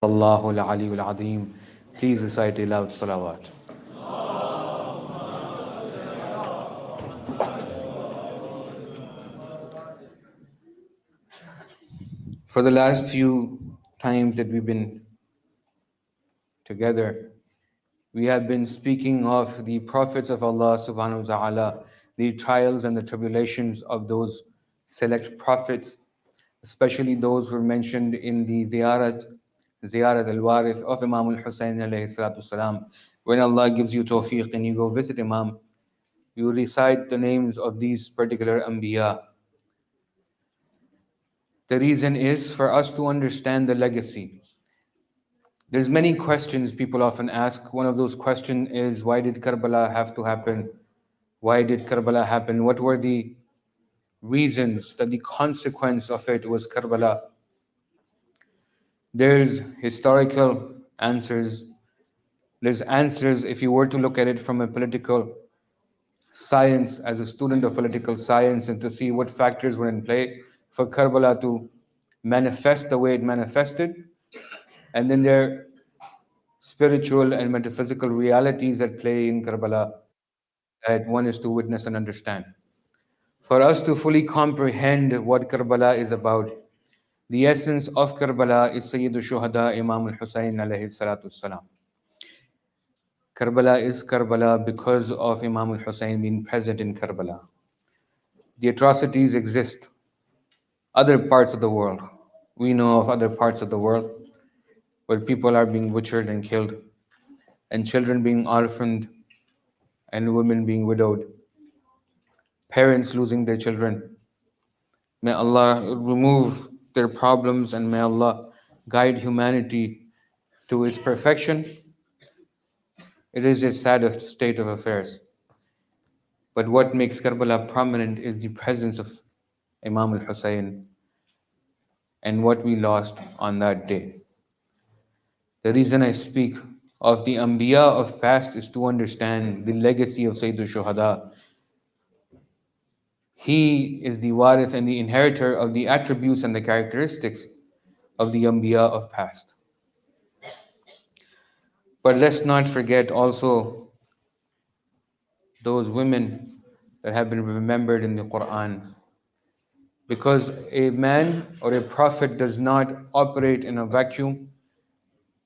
Allahu al-Aliyyul Azim. Please recite a loud salawat. For the last few times that we've been together, we have been speaking of the prophets of Allah subhanahu wa ta'ala, the trials and the tribulations of those select prophets, especially those who are mentioned in the Ziyarat al-Warith of Imam al-Husayn alayhi salatu salam. When Allah gives you tawfiq and you go visit Imam, you recite the names of these particular Anbiya. The reason is for us to understand the legacy. There's many questions people often ask. One of those questions is, why did Karbala have to happen? Why did Karbala happen? What were the reasons that the consequence of it was Karbala? There's historical answers. There's answers if you were to look at it from a political science, as a student of political science, and to see what factors were in play for Karbala to manifest the way it manifested. And then there are spiritual and metaphysical realities at play in Karbala that one is to witness and understand. For us to fully comprehend what Karbala is about, the essence of Karbala is Sayyidu Shuhada Imam al-Husayn alayhi salatu salam. Karbala is Karbala because of Imam al-Husayn being present in Karbala. The atrocities exist other parts of the world. We know of other parts of the world where people are being butchered and killed, and children being orphaned, and women being widowed, parents losing their children. May Allah remove their problems, and may Allah guide humanity to its perfection. It is a sad state of affairs. But what makes Karbala prominent is the presence of Imam al-Husayn and what we lost on that day. The reason I speak of the Anbiya of past is to understand the legacy of Sayyidul Shuhada. He is the warith and the inheritor of the attributes and the characteristics of the Anbiya of past. But let's not forget also those women that have been remembered in the Quran. Because a man or a prophet does not operate in a vacuum.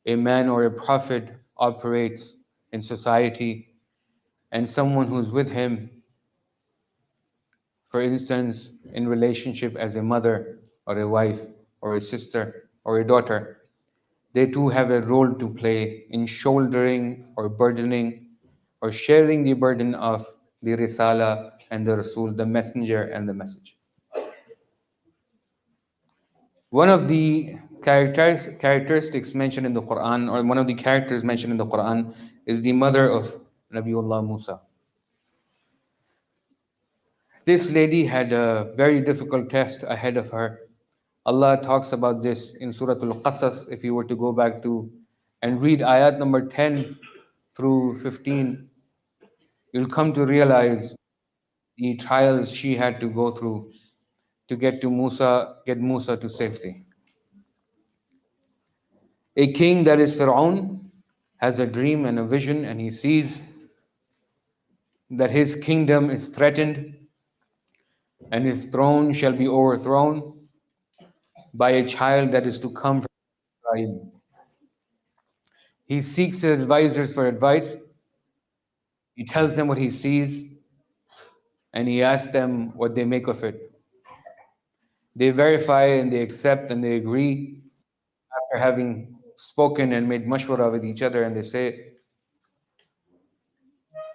A man or a prophet operates in society, and someone who's with him, for instance, in relationship as a mother or a wife or a sister or a daughter, they too have a role to play in shouldering or burdening or sharing the burden of the Risala and the Rasul, the messenger and the message. One of the characteristics mentioned in the Quran, or one of the characters mentioned in the Quran, is the mother of Nabiullah Musa. This lady had a very difficult test ahead of her. Allah talks about this in Surah Al-Qasas. If you were to go back to and read ayat number 10 through 15, you'll come to realize the trials she had to go through to get Musa to safety. A king that is Fir'aun has a dream and a vision, and he sees that his kingdom is threatened and his throne shall be overthrown by a child that is to come from Israel. He seeks his advisors for advice. He tells them what he sees, and he asks them what they make of it. They verify and they accept and they agree after having spoken and made mashwara with each other, and they say,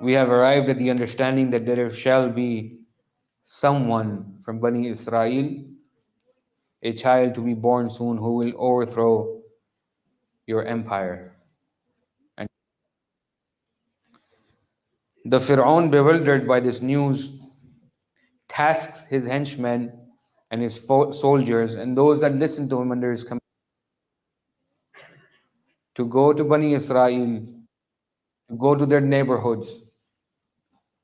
we have arrived at the understanding that there shall be someone from Bani Israel, a child to be born soon who will overthrow your empire. And the Fir'aun, bewildered by this news, tasks his henchmen and his soldiers and those that listen to him under his command to go to Bani Israel, to go to their neighborhoods,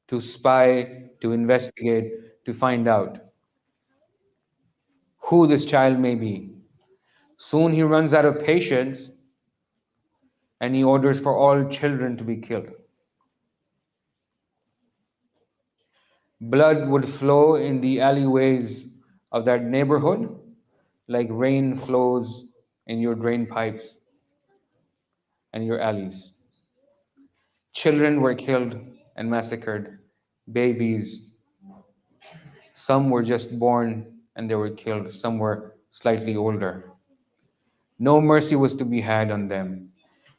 to spy, to investigate, to find out who this child may be. Soon he runs out of patience and he orders for all children to be killed. Blood would flow in the alleyways of that neighborhood like rain flows in your drain pipes and your alleys. Children were killed and massacred, babies. Some were just born and they were killed, some were slightly older. No mercy was to be had on them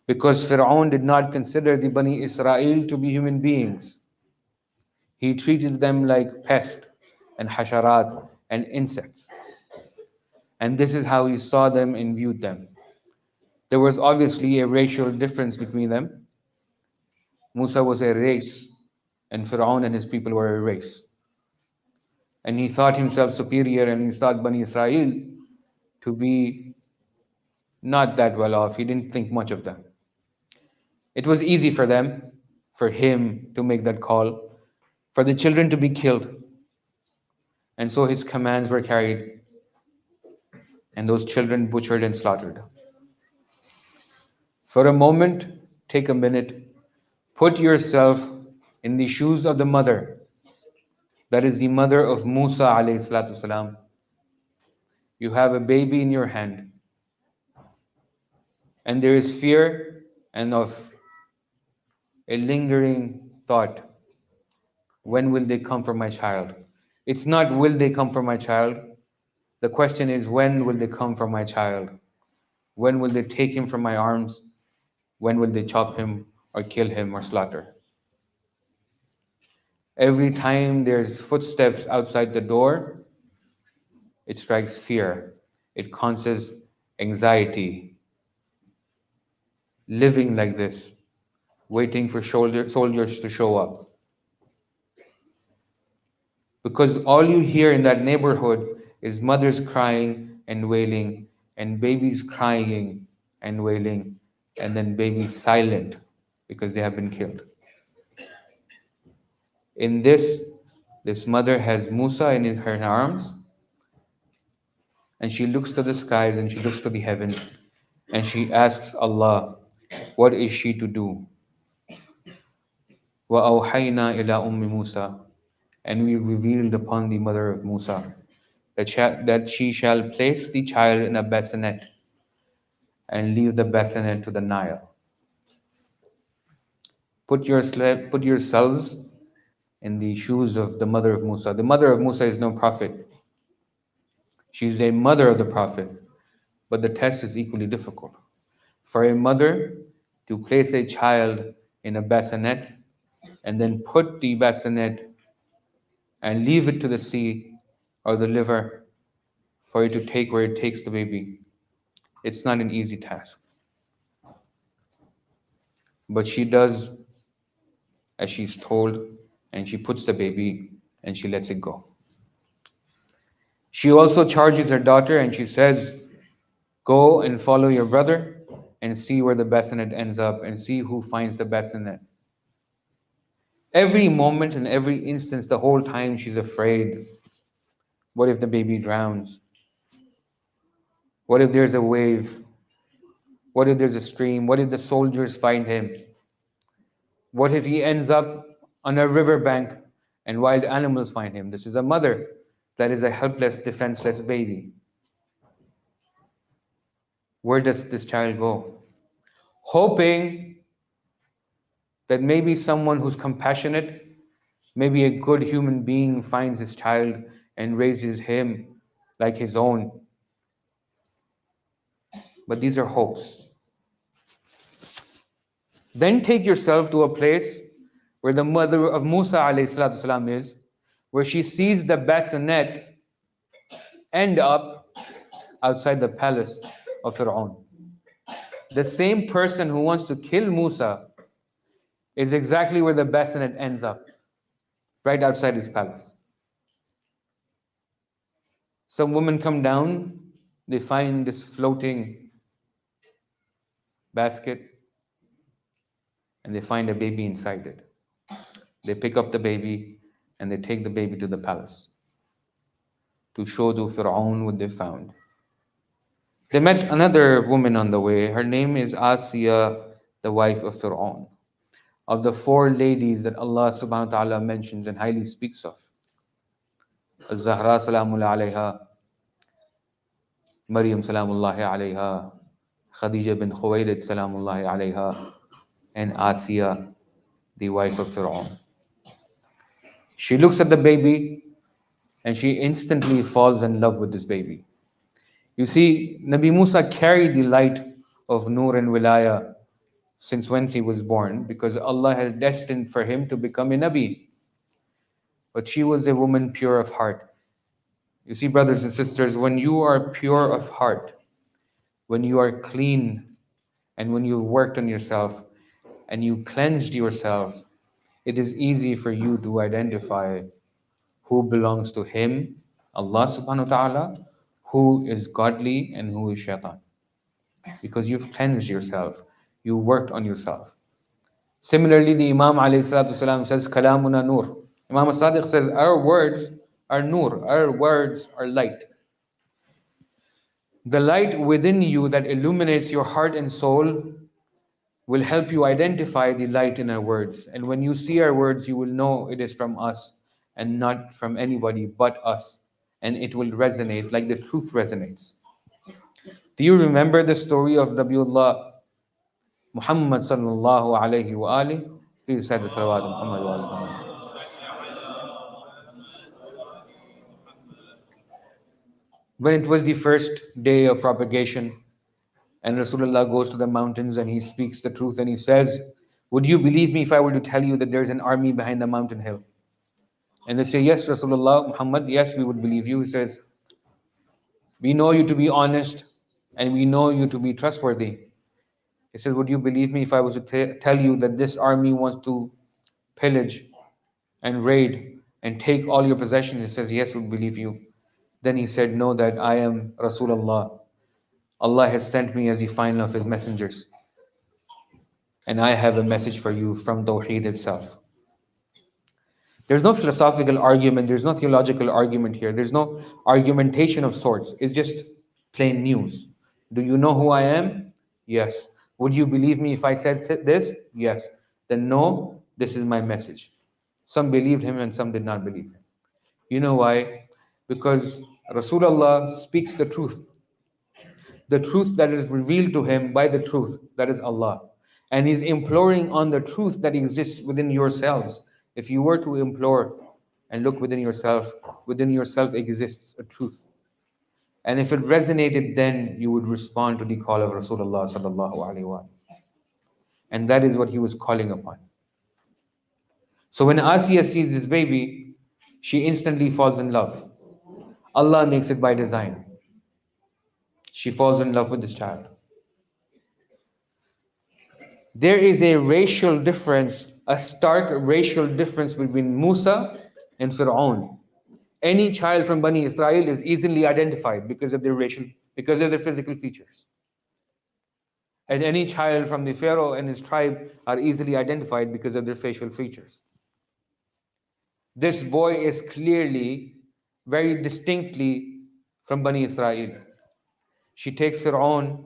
because Fir'aun did not consider the Bani Israel to be human beings. He treated them like pests and hasharat and insects. And this is how he saw them and viewed them. There was obviously a racial difference between them. Musa was a race, and Fir'aun and his people were a race. And he thought himself superior, and he thought Bani Israel to be not that well off. He didn't think much of them. It was easy for them, for him to make that call, for the children to be killed. And so his commands were carried, and those children butchered and slaughtered. For a moment, take a minute, put yourself in the shoes of the mother, that is the mother of Musa alayhi salatu salam. You have a baby in your hand, and there is fear and of a lingering thought, when will they come for my child? It's not will they come for my child. The question is, when will they come for my child? When will they take him from my arms? When will they chop him or kill him or slaughter? Every time there's footsteps outside the door, it strikes fear. It causes anxiety. Living like this, waiting for soldiers to show up. Because all you hear in that neighborhood is mothers crying and wailing, and babies crying and wailing, and then babies silent because they have been killed. In this mother has Musa in her arms, and she looks to the skies and she looks to the heavens, and she asks Allah, what is she to do? وَأَوْحَيْنَا إِلَىٰ أُمِّ مُوسَى, and we revealed upon the mother of Musa that she shall place the child in a bassinet and leave the bassinet to the Nile. Put yourselves in the shoes of the mother of Musa. The mother of Musa is no prophet. She's a mother of the prophet, but the test is equally difficult. For a mother to place a child in a bassinet and then put the bassinet and leave it to the sea or the river for it to take where it takes the baby, it's not an easy task. But she does as she's told, and she puts the baby and she lets it go. She also charges her daughter and she says, go and follow your brother and see where the bassinet ends up and see who finds the bassinet. Every moment and every instance, the whole time she's afraid. What if the baby drowns? What if there's a wave? What if there's a stream? What if the soldiers find him? What if he ends up on a riverbank and wild animals find him? This is a mother that is a helpless, defenseless baby. Where does this child go? Hoping that maybe someone who's compassionate, maybe a good human being finds his child and raises him like his own. But these are hopes. Then take yourself to a place where the mother of Musa ﷺ is, where she sees the bassinet end up outside the palace of Fir'aun. The same person who wants to kill Musa is exactly where the bassinet ends up, right outside his palace. Some women come down, they find this floating basket, and they find a baby inside it. They pick up the baby and they take the baby to the palace to show to Fir'aun what they found. They met another woman on the way. Her name is Asiya the wife of Fir'aun. Of the four ladies that Allah subhanahu wa ta'ala mentions and highly speaks of, Az-Zahra salamullah alayha, Maryam salamullahi alayha, Khadija bin Khuwaylid salamullahi alayha, and Asiya, the wife of Fir'aun. She looks at the baby and she instantly falls in love with this baby. You see, Nabi Musa carried the light of Nur and Wilaya since whence he was born, because Allah has destined for him to become a Nabi. But she was a woman pure of heart. You see, brothers and sisters, when you are pure of heart, when you are clean, and when you've worked on yourself and you cleansed yourself, it is easy for you to identify who belongs to Him, Allah subhanahu wa ta'ala, who is godly and who is shaitan. Because you've cleansed yourself, you worked on yourself. Similarly, the Imam alayhi salatu wasalam says, Kalamuna nur. Imam as-Sadiq says, our words are nur, our words are light. The light within you that illuminates your heart and soul will help you identify the light in our words. And when you see our words, you will know it is from us and not from anybody but us. And it will resonate like the truth resonates. Do you remember the story of Nabiullah Muhammad sallallahu alayhi wa alihi? Please recite the salawat of Muhammad wa alihi Muhammad. When it was the first day of propagation, and Rasulullah goes to the mountains and he speaks the truth and he says, would you believe me if I were to tell you that there's an army behind the mountain hill? And they say, yes, Rasulullah, Muhammad, yes, we would believe you. He says, we know you to be honest and we know you to be trustworthy. He says, would you believe me if I was to tell you that this army wants to pillage and raid and take all your possessions? He says, yes, we believe you. Then he said, know that I am Rasulullah. Allah has sent me as the final of His messengers. And I have a message for you from Tawheed itself. There's no philosophical argument, there's no theological argument here, there's no argumentation of sorts. It's just plain news. Do you know who I am? Yes. Would you believe me if I said this? Yes. Then no, this is my message. Some believed him and some did not believe him. You know why? Because Rasulullah speaks the truth that is revealed to him by the truth, that is Allah. And he's imploring on the truth that exists within yourselves. If you were to implore and look within yourself exists a truth. And if it resonated, then you would respond to the call of Rasulullah sallallahu alaihi wasallam. And that is what he was calling upon. So when Asiya sees this baby, she instantly falls in love. Allah makes it by design. She falls in love with this child. There is a racial difference, a stark racial difference between Musa and Fir'aun. Any child from Bani Israel is easily identified because of their physical features. And any child from the Pharaoh and his tribe are easily identified because of their facial features. This boy is clearly, very distinctly from Bani Israel. She takes Fir'aun.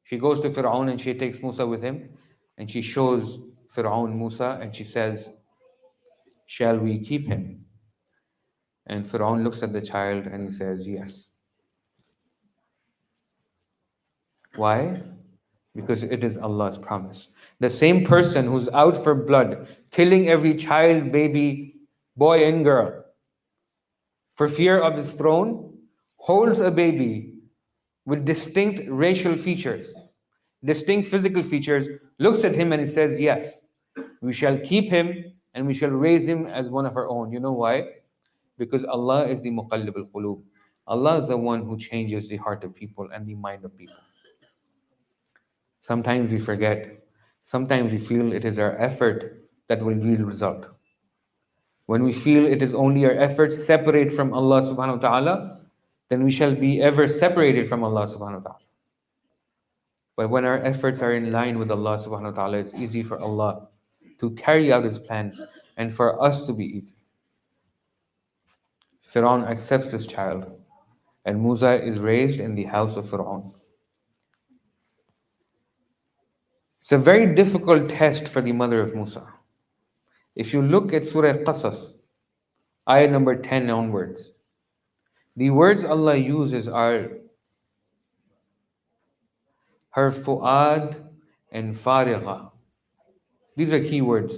She goes to Fir'aun and she takes Musa with him. And she shows Fir'aun Musa and she says, shall we keep him? And Fir'aun looks at the child and he says, yes. Why? Because it is Allah's promise. The same person who's out for blood, killing every child, baby, boy and girl, for fear of his throne, holds a baby with distinct racial features, distinct physical features, looks at him and he says, yes, we shall keep him and we shall raise him as one of our own. You know why? Because Allah is the muqallib al-qulub. Allah is the one who changes the heart of people and the mind of people. Sometimes we forget. Sometimes we feel it is our effort that will yield result. When we feel it is only our efforts separate from Allah subhanahu wa ta'ala, then we shall be ever separated from Allah subhanahu wa ta'ala. But when our efforts are in line with Allah subhanahu wa ta'ala, it's easy for Allah to carry out His plan and for us to be easy. Fir'aun accepts this child and Musa is raised in the house of Fir'aun. It's a very difficult test for the mother of Musa. If you look at Surah Qasas, ayah number 10 onwards, the words Allah uses are her fu'ad and farigha. These are key words.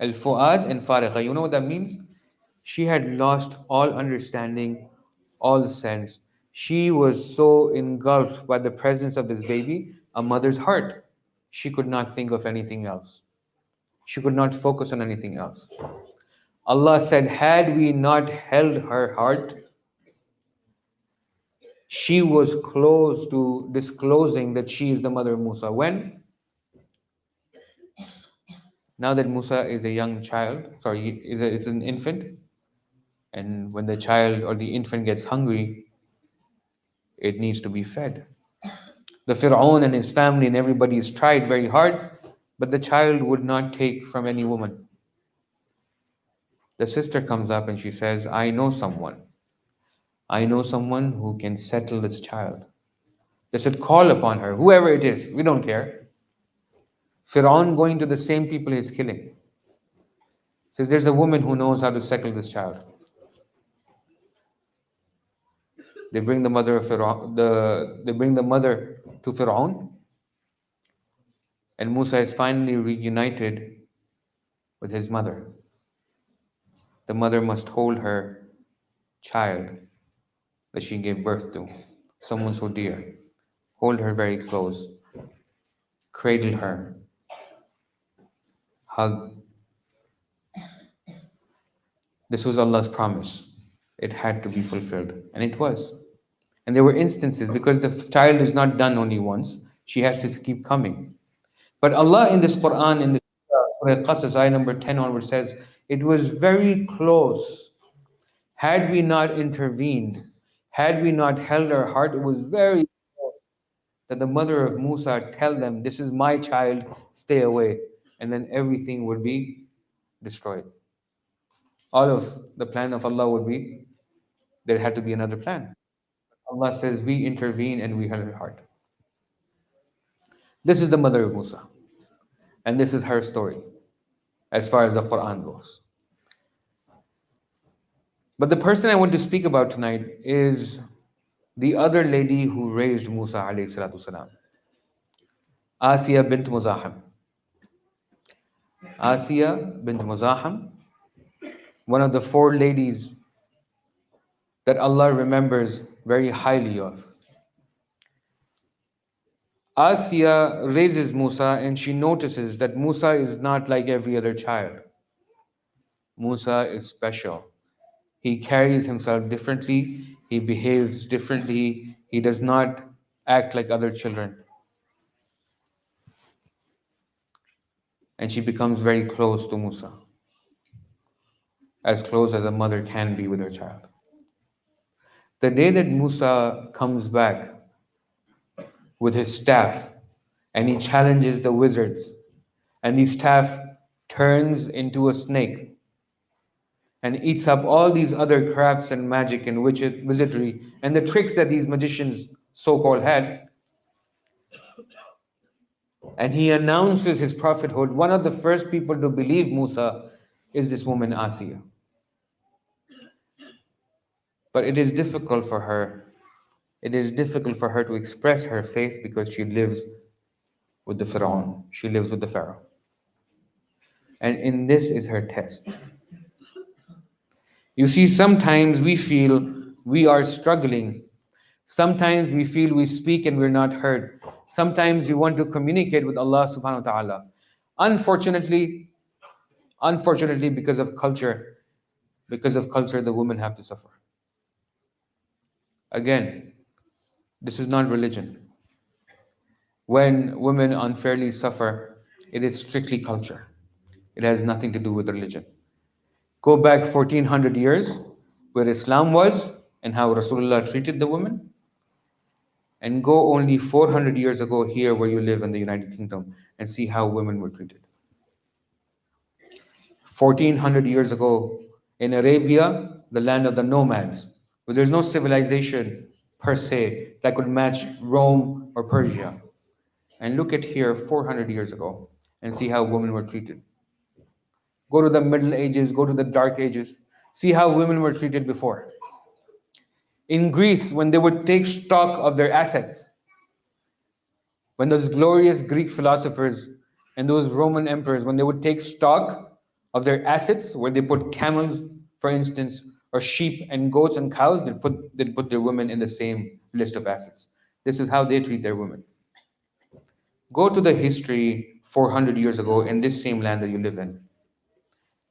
Al fu'ad and farigha. You know what that means? She had lost all understanding, all sense. She was so engulfed by the presence of this baby, a mother's heart. She could not think of anything else. She could not focus on anything else. Allah said, had we not held her heart, she was close to disclosing that she is the mother of Musa. When? Now that Musa is a young child, is an infant, and when the child or the infant gets hungry, it needs to be fed. The Fir'aun and his family and everybody has tried very hard, but the child would not take from any woman. The sister comes up and she says, I know someone. I know someone who can settle this child. They said, call upon her, whoever it is, we don't care. Fir'aun going to the same people he's killing. Says, there's a woman who knows how to settle this child. They bring the mother of they bring the mother to Fir'aun, and Musa is finally reunited with his mother. The mother must hold her child that she gave birth to, someone so dear. Hold her very close, cradle her, hug. This was Allah's promise. It had to be fulfilled, and it was. And there were instances, because the child is not done only once, she has to keep coming. But Allah in this Quran, in this Surah Qasas, ayah number 10 onward, says, it was very close. Had we not intervened, had we not held our heart, it was very close that the mother of Musa tell them, this is my child, stay away. And then everything would be destroyed. All of the plan of Allah would be, there had to be another plan. Allah says, we intervene and we held her heart. This is the mother of Musa. And this is her story, as far as the Quran goes. But the person I want to speak about tonight is the other lady who raised Musa alayhi salatu salam, Asiya bint Muzahim. Asiya bint Muzahim, one of the four ladies that Allah remembers very highly of. Asiya raises Musa and she notices that Musa is not like every other child. Musa is special. He carries himself differently, he behaves differently, he does not act like other children. And she becomes very close to Musa, as close as a mother can be with her child. The day that Musa comes back with his staff and he challenges the wizards, and the staff turns into a snake and eats up all these other crafts and magic and wizardry and the tricks that these magicians so-called had, and he announces his prophethood, one of the first people to believe Musa is this woman Asiya. But it is difficult for her. It is difficult for her to express her faith because she lives with the Pharaoh. She lives with the Pharaoh. And in this is her test. You see, sometimes we feel we are struggling. Sometimes we feel we speak and we're not heard. Sometimes we want to communicate with Allah subhanahu wa ta'ala. Unfortunately, because of culture, the women have to suffer. Again, this is not religion. When women unfairly suffer, it is strictly culture. It has nothing to do with religion. Go back 1400 years where Islam was and how Rasulullah treated the women, and go only 400 years ago here where you live in the United Kingdom and see how women were treated. 1400 years ago in Arabia, the land of the nomads, where there's no civilization per se that could match Rome or Persia. And look at here 400 years ago and see how women were treated. Go to the Middle Ages, go to the Dark Ages, see how women were treated before. In Greece, when they would take stock of their assets, when those glorious Greek philosophers and those Roman emperors, when they would take stock of their assets, where they put camels, for instance, or sheep and goats and cows, they'd put their women in the same list of assets. This is how they treat their women. Go to the history 400 years ago in this same land that you live in,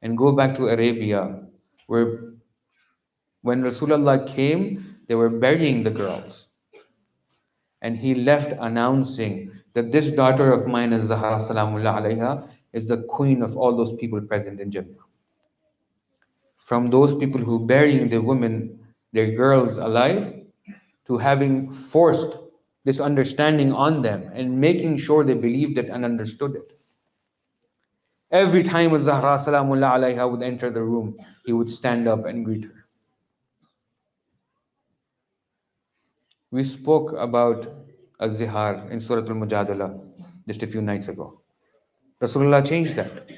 and go back to Arabia, where when Rasulullah came, they were burying the girls. And he left announcing that this daughter of mine, as Zahra Salamullah alayha, is the queen of all those people present in Jannah. From those people who burying their women, their girls alive, to having forced this understanding on them and making sure they believed it and understood it. Every time Zahra Salamullah alayha would enter the room, he would stand up and greet her. We spoke about Az-Zihar in Surah Al-Mujadala just a few nights ago. Rasulullah changed that.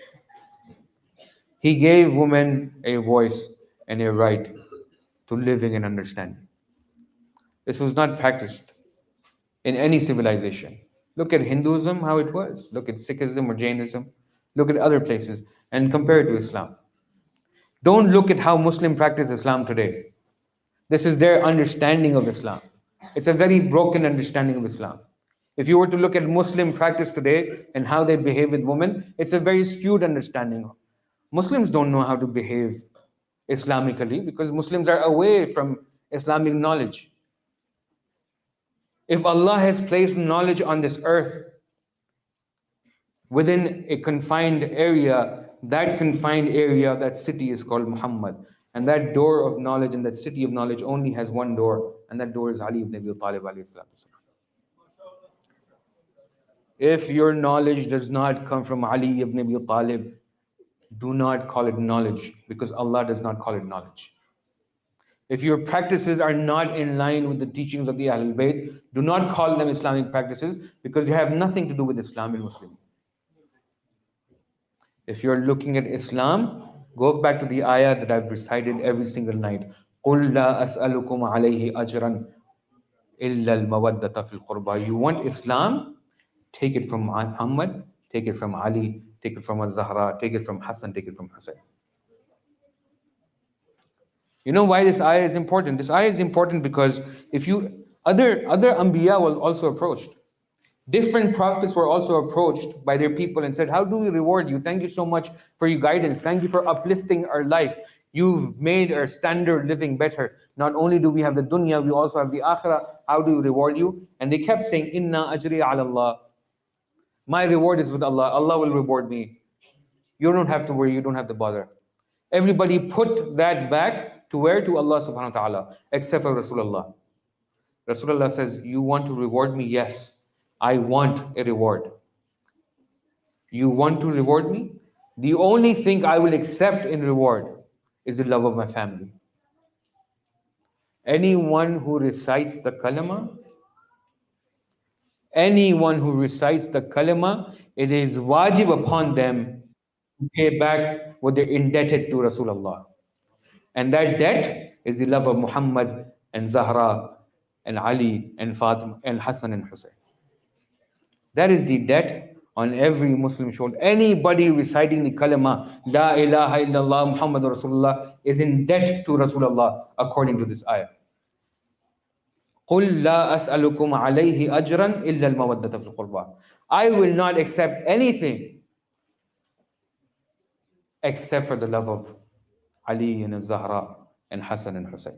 He gave women a voice and a right to living and understanding. This was not practiced in any civilization. Look at Hinduism, how it was. Look at Sikhism or Jainism. Look at other places and compare it to Islam. Don't look at how Muslims practice Islam today. This is their understanding of Islam. It's a very broken understanding of Islam. If you were to look at Muslim practice today and how they behave with women, it's a very skewed understanding. Muslims don't know how to behave Islamically because Muslims are away from Islamic knowledge. If Allah has placed knowledge on this earth within a confined area, that city is called Muhammad. And that door of knowledge and that city of knowledge only has one door, and that door is Ali ibn Abi Talib alayhi salatu. If your knowledge does not come from Ali ibn Abi Talib, do not call it knowledge, because Allah does not call it knowledge. If your practices are not in line with the teachings of the Ahlul Bayt, do not call them Islamic practices, because they have nothing to do with Islam and Muslim. If you're looking at Islam, go back to the ayah that I've recited every single night. قُلْ لَا أَسْأَلُكُمْ عَلَيْهِ أَجْرًا إِلَّا الْمَوَدَّةَ فِي الْقُرْبَى. You want Islam? Take it from Muhammad, take it from Ali, take it from Az-Zahra, take it from Hassan, take it from Hussein. You know why this ayah is important? This ayah is important because other Anbiya were also approached. Different prophets were also approached by their people and said, how do we reward you? Thank you so much for your guidance. Thank you for uplifting our life. You've made our standard living better. Not only do we have the dunya, we also have the akhirah. How do we reward you? And they kept saying, Inna ajri ala Allah. My reward is with Allah. Allah will reward me. You don't have to worry. You don't have to bother. Everybody put that back to where? To Allah subhanahu wa ta'ala, except for Rasulullah. Rasulullah says, you want to reward me? Yes. I want a reward. You want to reward me? The only thing I will accept in reward is the love of my family. Anyone who recites the kalima, it is wajib upon them to pay back what they're indebted to Rasulullah. And that debt is the love of Muhammad and Zahra and Ali and Fatima and Hassan and Hussein. That is the debt on every Muslim shoulder. Anybody reciting the kalima, La ilaha illallah Muhammad Rasulullah, is in debt to Rasulullah according to this ayah. قُلْ لَا أَسْأَلُكُمْ عَلَيْهِ أَجْرًا إِلَّا الْمَوَدَّةَ فِي الْقُرْبَى. I will not accept anything except for the love of Ali and Zahra and Hassan and Hussein.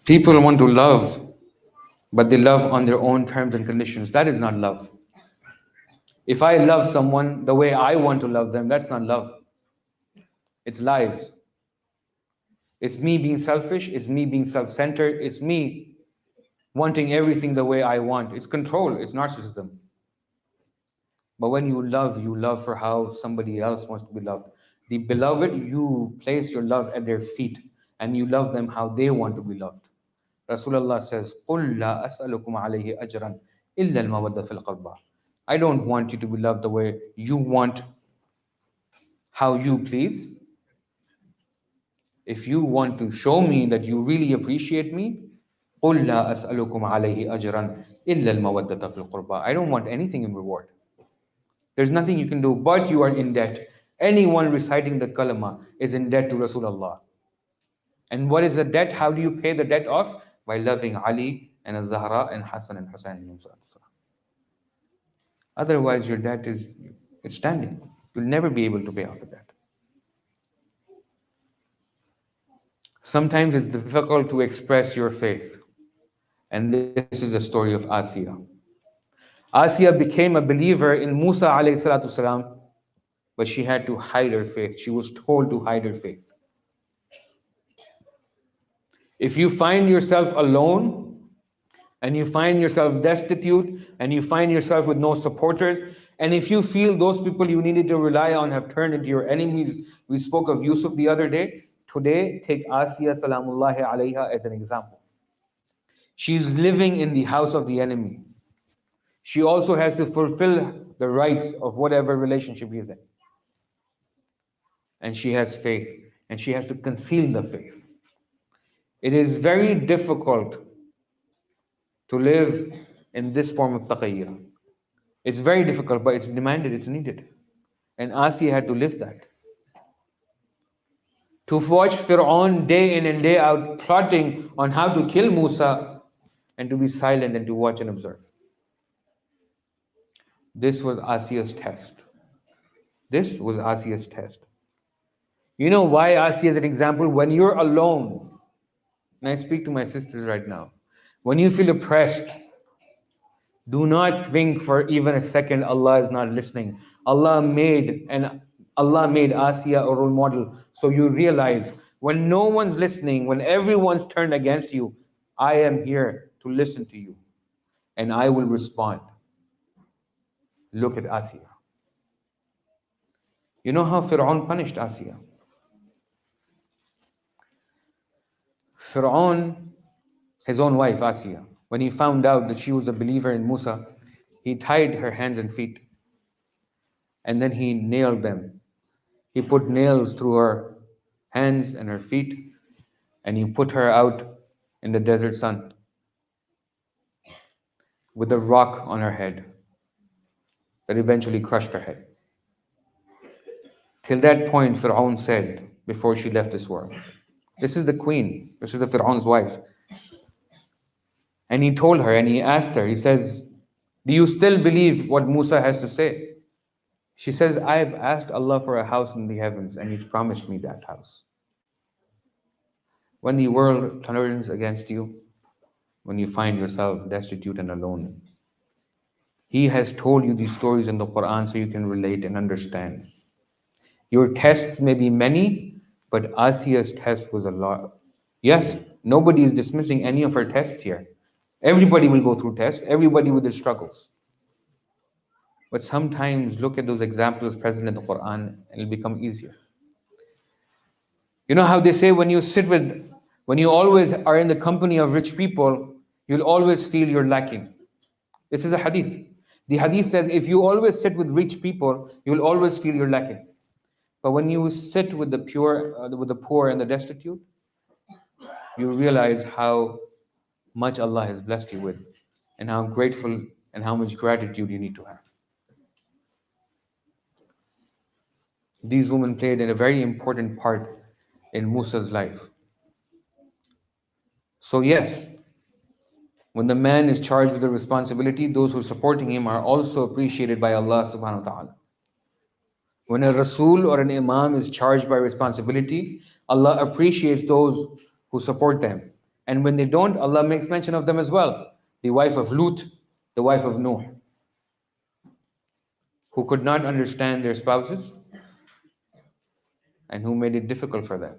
People want to love, but they love on their own terms and conditions. That is not love. If I love someone the way I want to love them, that's not love. It's lies. It's me being selfish. It's me being self-centered. It's me wanting everything the way I want. It's control. It's narcissism. But when you love for how somebody else wants to be loved. The beloved, you place your love at their feet and you love them how they want to be loved. Rasulullah says, قُلْ لَا أَسْأَلُكُمْ عَلَيْهِ أَجْرًا إِلَّا الْمَوَدَّةَ فِي الْقُرْبَى. I don't want you to be loved the way you want, how you please. If you want to show me that you really appreciate me, قُلْ لَا أَسْأَلُكُمْ عَلَيْهِ أَجْرًا إِلَّا الْمَوَدَّةَ فِي الْقُرْبَى. I don't want anything in reward. There's nothing you can do, but you are in debt. Anyone reciting the kalama is in debt to Rasulullah. And what is the debt? How do you pay the debt off? By loving Ali and Zahra and Hassan and Hussein. Otherwise, your debt is it's standing. You'll never be able to pay off the debt. Sometimes it's difficult to express your faith. And this is the story of Asiya. Asiya became a believer in Musa alayhi salatu salam, but she had to hide her faith. She was told to hide her faith. If you find yourself alone and you find yourself destitute and you find yourself with no supporters, and if you feel those people you needed to rely on have turned into your enemies, we spoke of Yusuf the other day. Today, take Asiya salamullahi alayha as an example. She's living in the house of the enemy. She also has to fulfill the rights of whatever relationship he's in. And she has faith, and she has to conceal the faith. It is very difficult to live in this form of taqiyya. It's very difficult, but it's demanded, it's needed. And Asiya had to live that. To watch Fir'aun day in and day out plotting on how to kill Musa, and to be silent and to watch and observe. This was Asiya's test. This was Asiya's test. You know why Asiya is an example? When you're alone, and I speak to my sisters right now, when you feel oppressed, do not think for even a second Allah is not listening. Allah made Asiya a role model. So you realize when no one's listening, when everyone's turned against you, I am here to listen to you. And I will respond. Look at Asiya. You know how Fir'aun punished Asiya? Fir'aun, his own wife Asiya, when he found out that she was a believer in Musa, he tied her hands and feet and then he nailed them. He put nails through her hands and her feet and he put her out in the desert sun with a rock on her head that eventually crushed her head. Till that point, Fir'aun said, before she left this world, this is the queen, this is the Fir'aun's wife. And he told her and he asked her, he says, do you still believe what Musa has to say? She says, I've asked Allah for a house in the heavens and He's promised me that house. When the world turns against you, when you find yourself destitute and alone, He has told you these stories in the Quran so you can relate and understand. Your tests may be many, but Asiya's test was a lot. Yes, nobody is dismissing any of her tests here. Everybody will go through tests, everybody with their struggles. But sometimes look at those examples present in the Quran and it'll become easier. You know how they say when you always are in the company of rich people, you'll always feel you're lacking. This is a hadith. The hadith says if you always sit with rich people, you'll always feel you're lacking. But when you sit with the poor and the destitute, you realize how much Allah has blessed you with and how grateful and how much gratitude you need to have. These women played a very important part in Musa's life. So yes, when the man is charged with a responsibility, those who are supporting him are also appreciated by Allah subhanahu wa ta'ala. When a Rasul or an Imam is charged by responsibility, Allah appreciates those who support them. And when they don't, Allah makes mention of them as well. The wife of Lut, the wife of Nuh, who could not understand their spouses and who made it difficult for them.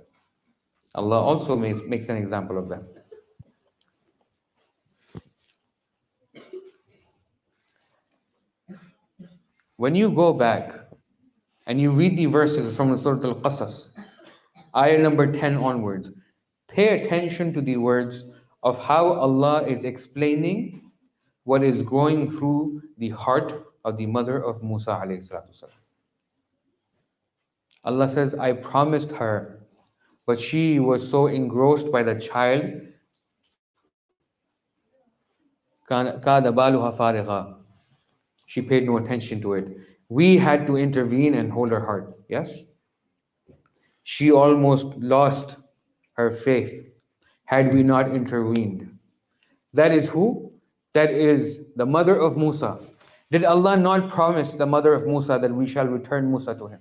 Allah also makes an example of them. When you go back and you read the verses from Surah Al-Qasas, ayah number 10 onwards, pay attention to the words of how Allah is explaining what is going through the heart of the mother of Musa alayhi salatu wasalam. Allah says, I promised her, but she was so engrossed by the child, كَادَ بَالُهَا فَارِغًا. She paid no attention to it. We had to intervene and hold her heart. Yes? She almost lost her faith had we not intervened. That is who? That is the mother of Musa. Did Allah not promise the mother of Musa that we shall return Musa to him?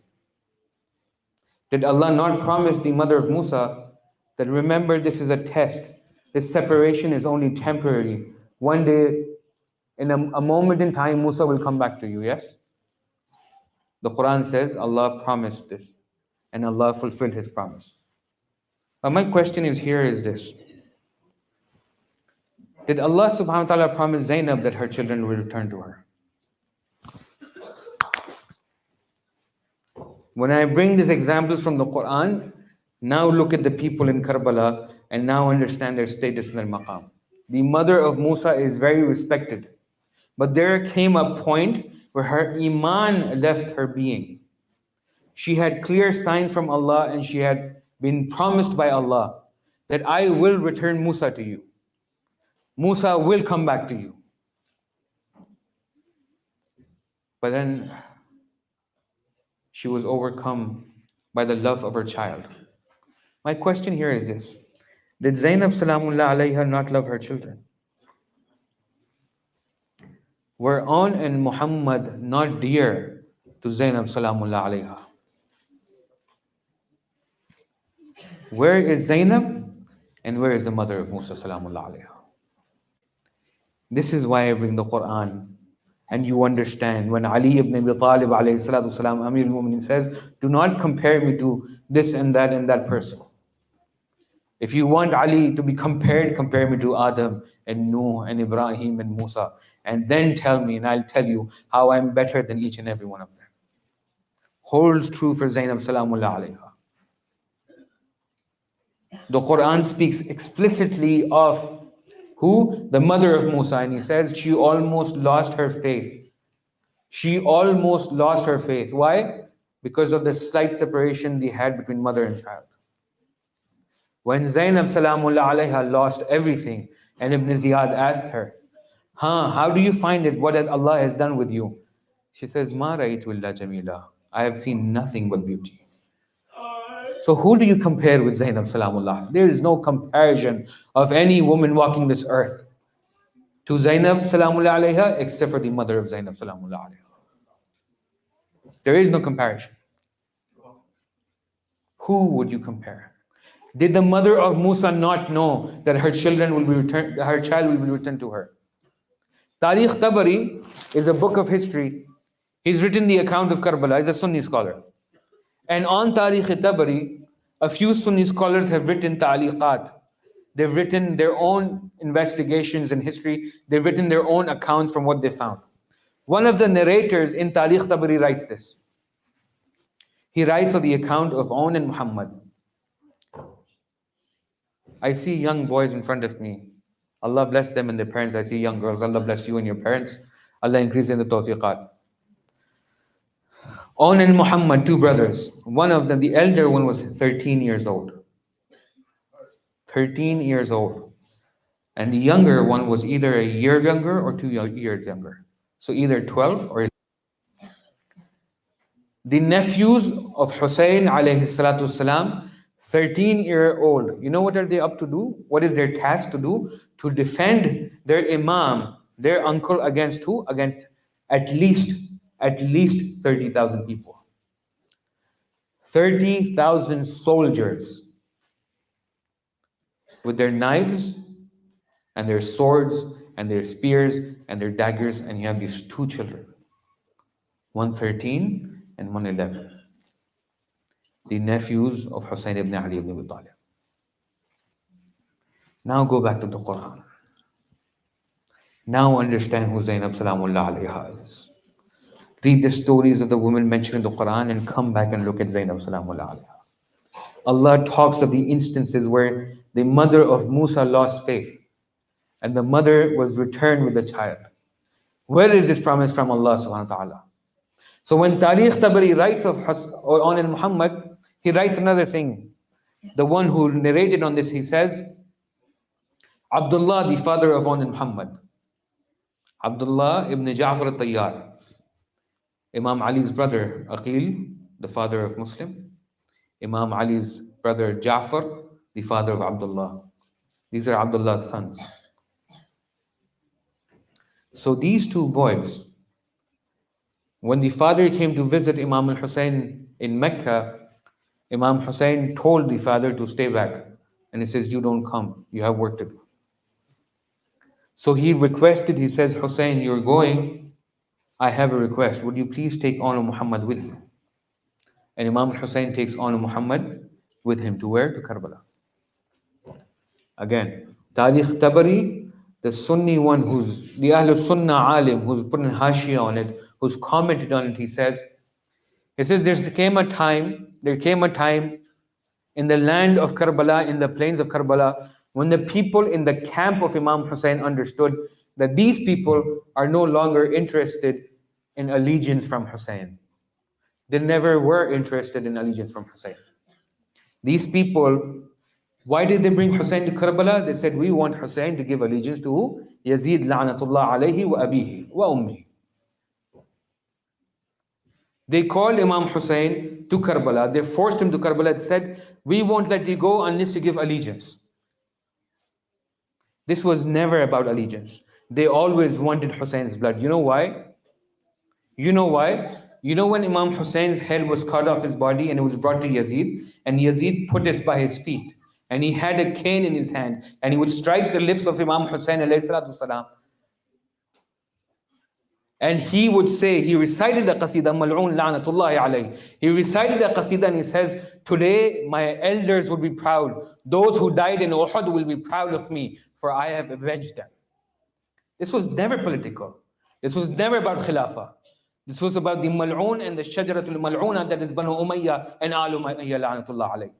Did Allah not promise the mother of Musa that remember this is a test? This separation is only temporary. One day, in a moment in time, Musa will come back to you, yes? The Quran says Allah promised this and Allah fulfilled His promise. But my question is here is this. Did Allah subhanahu wa ta'ala promise Zainab that her children will return to her? When I bring these examples from the Quran, now look at the people in Karbala and now understand their status in their maqam. The mother of Musa is very respected. But there came a point where her iman left her being. She had clear signs from Allah and she had been promised by Allah that I will return Musa to you. Musa will come back to you. But then she was overcome by the love of her child. My question here is this. Did Zainab Salamullah alayha not love her children? Were On and Muhammad not dear to Zainab Salamullah alayha? Where is Zainab and where is the mother of Musa Salamullah alayha? This is why I bring the Quran. And you understand when Ali ibn Abi Talib alayhi salatu wasalam, Amir al-Mu'minin says, do not compare me to this and that person. If you want Ali to be compared, compare me to Adam and Nuh and Ibrahim and Musa. And then tell me and I'll tell you how I'm better than each and every one of them. Holds true for Zainab Salamullah alayha. The Quran speaks explicitly of who? The mother of Musa. And he says she almost lost her faith. She almost lost her faith. Why? Because of the slight separation they had between mother and child. When Zainab Salamullah alayha lost everything, and Ibn Ziyad asked her, how do you find it? What Allah has done with you? She says, Ma ra'aytu illa jamila. I have seen nothing but beauty. So who do you compare with Zainab Salamullah? There is no comparison of any woman walking this earth to Zainab Salamullah alayha except for the mother of Zainab Salamullah alayha. There is no comparison. Who would you compare? Did the mother of Musa not know that her children will be returned, her child will be returned to her? Tariq Tabari is a book of history. He's written the account of Karbala. He's a Sunni scholar. And on Tariq Tabari, a few Sunni scholars have written ta'liqat. They've written their own investigations in history. They've written their own accounts from what they found. One of the narrators in Tariq Tabari writes this. He writes of the account of On and Muhammad. I see young boys in front of me. Allah bless them and their parents. I see young girls. Allah bless you and your parents. Allah increase in the tawfiqat. On and Muhammad, two brothers. One of them, the elder one, was 13 years old. 13 years old. And the younger one was either a year younger or 2 years younger. So either 12 or 11. The nephews of Hussein alayhi salatu salam, 13-year-old. You know what are they up to do? What is their task to do? To defend their imam, their uncle, against who? Against at least 30,000 people. 30,000 soldiers with their knives and their swords and their spears and their daggers, and you have these two children, one 13 and one 11, the nephews of Hussein ibn Ali ibn Abi Talib. Now go back to the Quran. Now understand who Zainab Salamullah alayha is. Read the stories of the women mentioned in the Quran and come back and look at Zainab Salamullah alayha. Allah talks of the instances where the mother of Musa lost faith and the mother was returned with the child. Where is this promise from Allah subhanahu wa ta'ala? So when Tariq Tabari writes on Muhammad, he writes another thing. The one who narrated on this, he says, Abdullah, the father of on Muhammad. Abdullah ibn Ja'far al-Tayyar. Imam Ali's brother, Aqil, the father of Muslim. Imam Ali's brother, Ja'far, the father of Abdullah. These are Abdullah's sons. So these two boys, when the father came to visit Imam al-Hussein in Mecca, Imam Hussein told the father to stay back. And he says, you don't come, you have work to do. So he requested, he says, Hussein, you're going, I have a request. Would you please take on Muhammad with you? And Imam Hussein takes on Muhammad with him to where? To Karbala. Again, Tariq Tabari, the Sunni one who's the Ahlul Sunnah alim, who's put an hashia on it, who's commented on it, he says, there came a time in the land of Karbala, in the plains of Karbala, when the people in the camp of Imam Hussein understood that these people are no longer interested in allegiance from Hussein. They never were interested in allegiance from Hussein. These people, why did they bring Hussein to Karbala? They said, we want Hussein to give allegiance to who? Yazid la'natullah alayhi wa abihi wa ummi. They called Imam Hussein to Karbala. They forced him to Karbala. They said, we won't let you go unless you give allegiance. This was never about allegiance. They always wanted Hussein's blood. You know why? You know when Imam Hussein's head was cut off his body and it was brought to Yazid, and Yazid put it by his feet, and he had a cane in his hand, and he would strike the lips of Imam Hussein alayhi salatu wasalam. And he would say, he recited the qasida, Mal'un la'natullahi alayhi. He recited the qasida and he says, today my elders will be proud. Those who died in Uhud will be proud of me, for I have avenged them. This was never political. This was never about khilafah. This was about the Mal'un and the Shajaratul Mal'una, that is Banu Umayyah and Al Umayyah la'natullah alayhi.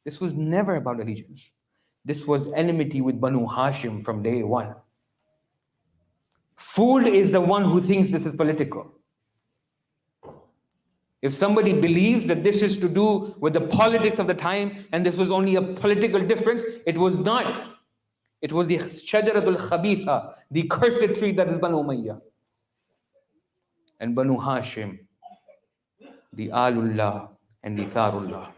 This was never about allegiance. This was enmity with Banu Hashim from day one. Fooled is the one who thinks this is political. If somebody believes that this is to do with the politics of the time and this was only a political difference, it was not. It was the Shajaratul Khabitha, the cursed tree that is Banu Umayyah. And Banu Hashim, the Alullah and the Tharullah.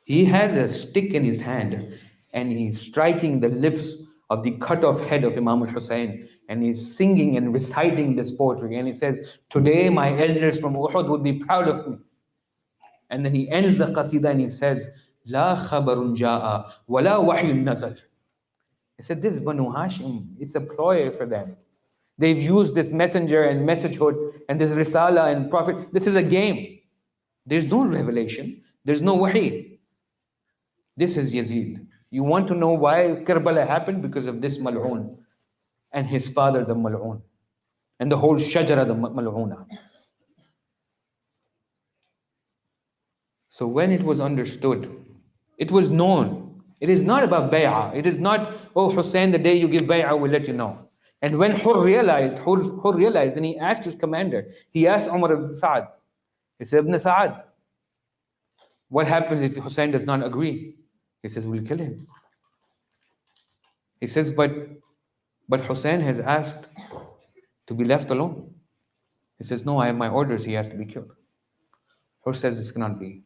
He has a stick in his hand and he's striking the lips of the cut off head of Imam al-Hussein, and he's singing and reciting this poetry, and he says, today my elders from Uhud would be proud of me. And then he ends the qasida and he says, La khabarun ja'a wa la wahyun nazal. He said, this Banu Hashim, it's a ploy for them. They've used this messenger and messagehood and this risala and prophet. This is a game. There's no revelation. There's no wahy. This is Yazid. You want to know why Karbala happened? Because of this Mal'un and his father, the Mal'un, and the whole Shajara, the Mal'una. So when it was understood, it was known. It is not about bay'ah. It is not, oh Hussein, the day you give bay'ah, we'll let you know. And when Hur realized, and he asked his commander, he asked Umar ibn Sa'ad, he said, Ibn Sa'ad, what happens if Hussein does not agree? He says, we'll kill him. He says, but Hussein has asked to be left alone. He says, no, I have my orders, he has to be killed. Hur says, this cannot be.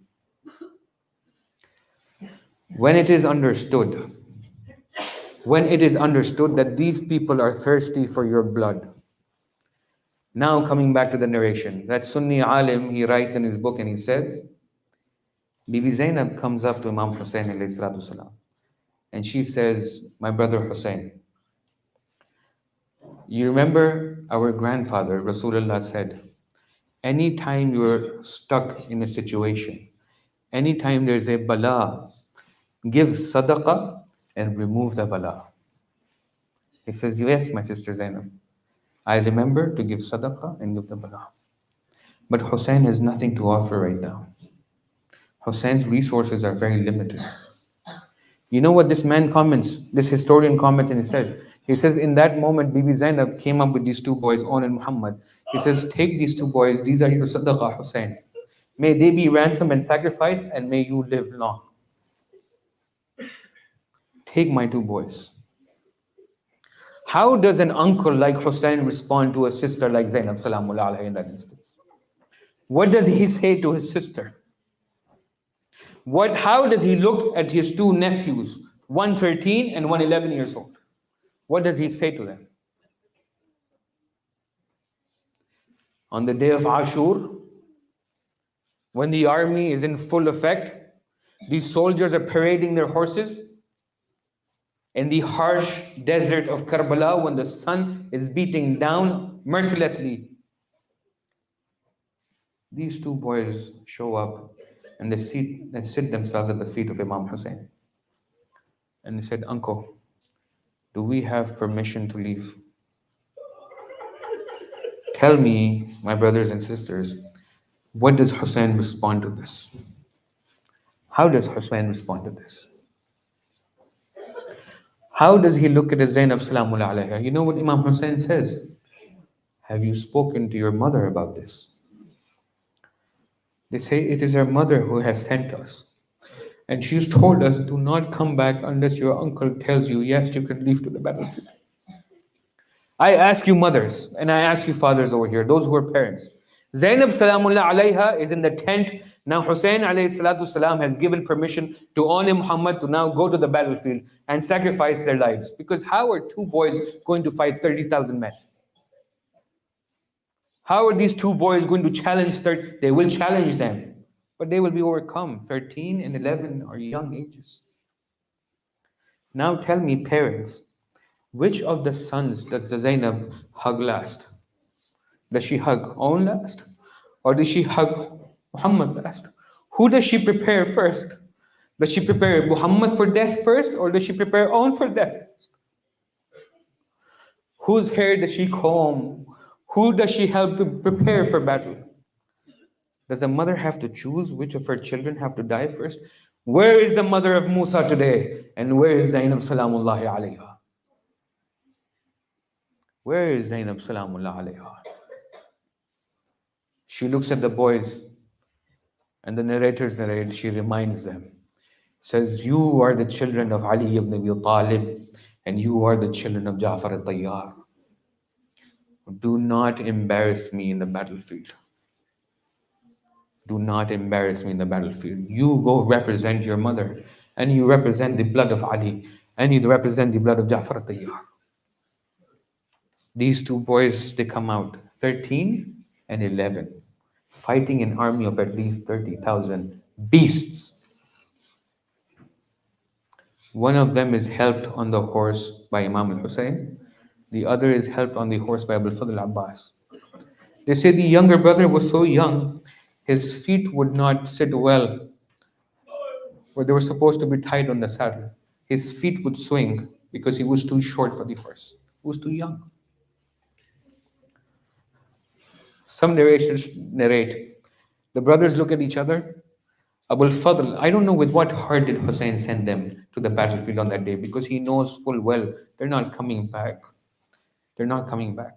When it is understood that these people are thirsty for your blood. Now coming back to the narration, that Sunni alim, he writes in his book and he says, Bibi Zainab comes up to Imam Hussein alayhi salatu salam, and she says, my brother Hussein, you remember our grandfather Rasulullah said, anytime you're stuck in a situation, anytime there's a bala, give sadaqah and remove the bala. He says, yes, my sister Zainab. I remember to give sadaqah and give the bala. But Hussein has nothing to offer right now. Hussein's resources are very limited. You know what this man comments, this historian comments, and he says, in that moment, Bibi Zainab came up with these two boys, On and Muhammad. He says, take these two boys, these are your sadaqah, Hussein. May they be ransomed and sacrificed, and may you live long. Take my two boys. How does an uncle like Hussein respond to a sister like Zainab Salamullah alayha in that instance? What does he say to his sister? How does he look at his two nephews, one 13 and one 11 years old? What does he say to them? On the day of Ashur, when the army is in full effect, these soldiers are parading their horses in the harsh desert of Karbala when the sun is beating down mercilessly. These two boys show up and they sit themselves at the feet of Imam Hussein. And they said, Uncle, do we have permission to leave? Tell me, my brothers and sisters, what does Hussein respond to this? How does Hussein respond to this? How does he look at his Zainab Salamullah alayha? You know what Imam Hussein says? Have you spoken to your mother about this? They say it is her mother who has sent us. And she's told us, do not come back unless your uncle tells you, yes, you can leave to the battlefield. I ask you mothers, and I ask you fathers over here, those who are parents. Zainab Salamullah alayha is in the tent. Now Hussein alayhi salatu salam has given permission to On and Muhammad to now go to the battlefield and sacrifice their lives. Because how are two boys going to fight 30,000 men? How are these two boys going to challenge 30? They will challenge them, but they will be overcome. 13 and 11 are young ages. Now tell me, parents, which of the sons does the Zainab hug last? Does she hug On last? Or does she hug Muhammad last? Who does she prepare first? Does she prepare Muhammad for death first, or does she prepare On for death first? Whose hair does she comb? Who does she help to prepare for battle? Does a mother have to choose which of her children have to die first? Where is the mother of Musa today? And where is Zainab Salamullahi alayha? Where is Zainab Salamullah alayha? She looks at the boys, and the narrators narrate, she reminds them, says, you are the children of Ali ibn Abi Talib, and you are the children of Ja'far al-Tayyar. Do not embarrass me in the battlefield. Do not embarrass me in the battlefield. You go represent your mother, and you represent the blood of Ali, and you represent the blood of Ja'far al-Tayyar. These two boys, they come out, 13 and 11, fighting an army of at least 30,000 beasts. One of them is helped on the horse by Imam al-Hussein. The other is helped on the horse by Abul Fadl Abbas. They say the younger brother was so young, his feet would not sit well where they were supposed to be tied on the saddle. His feet would swing because he was too short for the horse. He was too young. Some narrations narrate, the brothers look at each other. Abul Fadl, I don't know with what heart did Hussein send them to the battlefield on that day, because he knows full well they're not coming back. They're not coming back.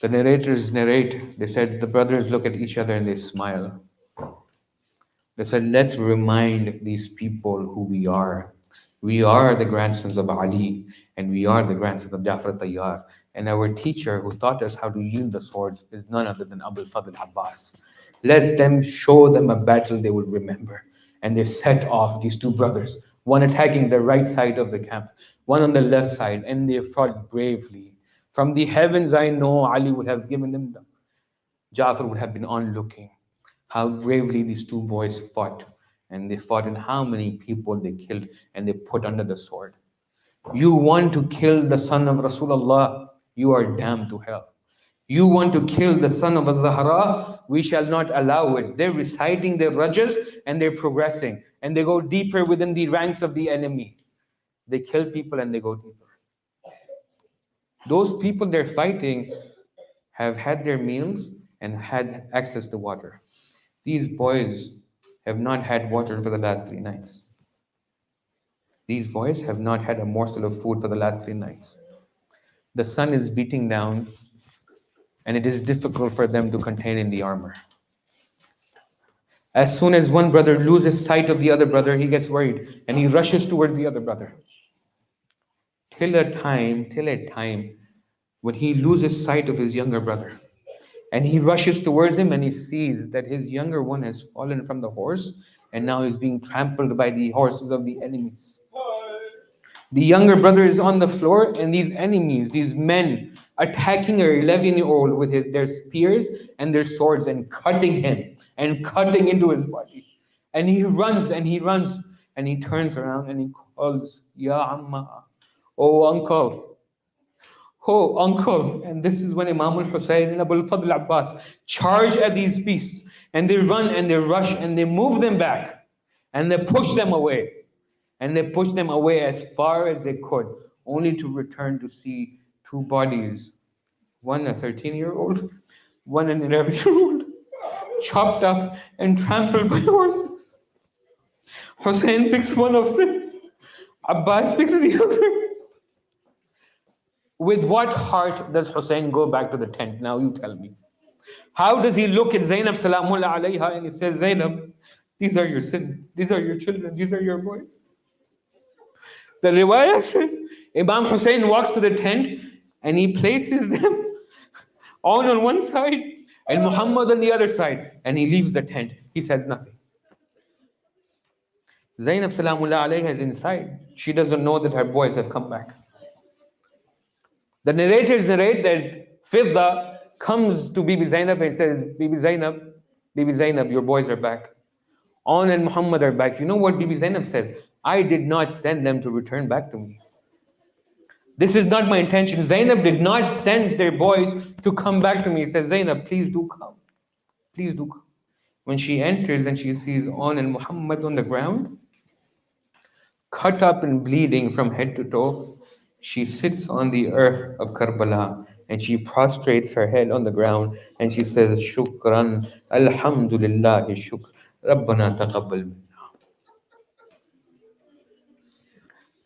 The narrators narrate, they said the brothers look at each other and they smile. They said, let's remind these people who we are. We are the grandsons of Ali, and we are the grandsons of Ja'far al-Tayyar. And our teacher who taught us how to wield the swords is none other than Abul Fadl Abbas. Let them show them a battle they will remember. And they set off, these two brothers, one attacking the right side of the camp, one on the left side, and they fought bravely. From the heavens I know Ali would have given them them. Ja'far would have been onlooking. How bravely these two boys fought. And they fought, and how many people they killed and they put under the sword. You want to kill the son of Rasulullah, you are damned to hell. You want to kill the son of Az-Zahra, we shall not allow it. They're reciting their rajas and they're progressing. And they go deeper within the ranks of the enemy. They kill people and they go deeper. Those people they're fighting have had their meals and had access to water. These boys have not had water for the last 3 nights. These boys have not had a morsel of food for the last 3 nights. The sun is beating down, and it is difficult for them to contain in the armor. As soon as one brother loses sight of the other brother, he gets worried and he rushes toward the other brother. Till a time when he loses sight of his younger brother. And he rushes towards him and he sees that his younger one has fallen from the horse and now is being trampled by the horses of the enemies. The younger brother is on the floor, and these enemies, these men, attacking an 11-year-old with their spears and their swords and cutting him and cutting into his body. And he runs and he runs and he turns around and he calls, Ya Amma, oh uncle, oh uncle. And this is when Imam al-Hussein and Abu al-Fadl Abbas charge at these beasts, and they run and they rush and they move them back and they push them away. And they pushed them away as far as they could, only to return to see two bodies, one a 13-year-old, one an 11-year-old, chopped up and trampled by horses. Hussein picks one of them, Abbas picks the other. With what heart does Hussein go back to the tent? Now you tell me. How does he look at Zainab Salamullah alayha and he says, Zainab, these are your sins, these are your children, these are your boys. The riwayah says Imam Hussein walks to the tent and he places them on one side and Muhammad on the other side, and he leaves the tent. He says nothing. Zainab Salamullah alayha is inside. She doesn't know that her boys have come back. The narrators narrate that Fidda comes to Bibi Zainab and says, Bibi Zainab, your boys are back. On and Muhammad are back. You know what Bibi Zainab says? I did not send them to return back to me. This is not my intention. Zainab did not send their boys to come back to me. He says, Zainab, please do come. Please do come. When she enters and she sees On and Muhammad on the ground, cut up and bleeding from head to toe, she sits on the earth of Karbala and she prostrates her head on the ground and she says, Shukran, Alhamdulillah, Shukr, Rabbana taqabbal.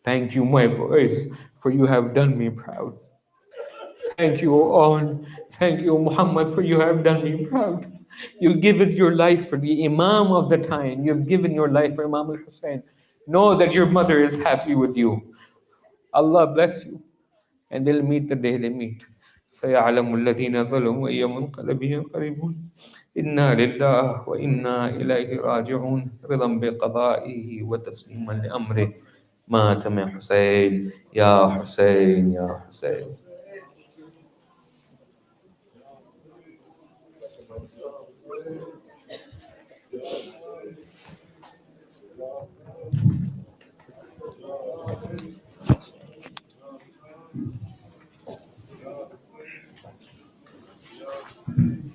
Thank you, my boys, for you have done me proud. Thank you, On. Thank you, Muhammad, for you have done me proud. You've given your life for the Imam of the time. You've given your life for Imam al-Hussein. Know that your mother is happy with you. Allah bless you. And they'll meet the day they meet. سيعلم الذين ظلموا أي منقلب ينقلبون إنا لله وإنا إليه راجعون رضا بقضائه وتسليما لأمره مات من حسين يا حسين يا حسين.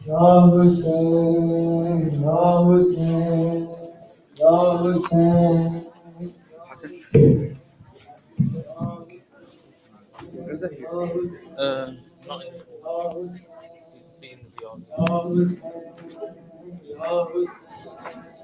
Ya Hussein, Ya Hussein, Ya Hussein. Not in Ya He's been in the office. Hussein, Ya Hussein, Ya Hussein.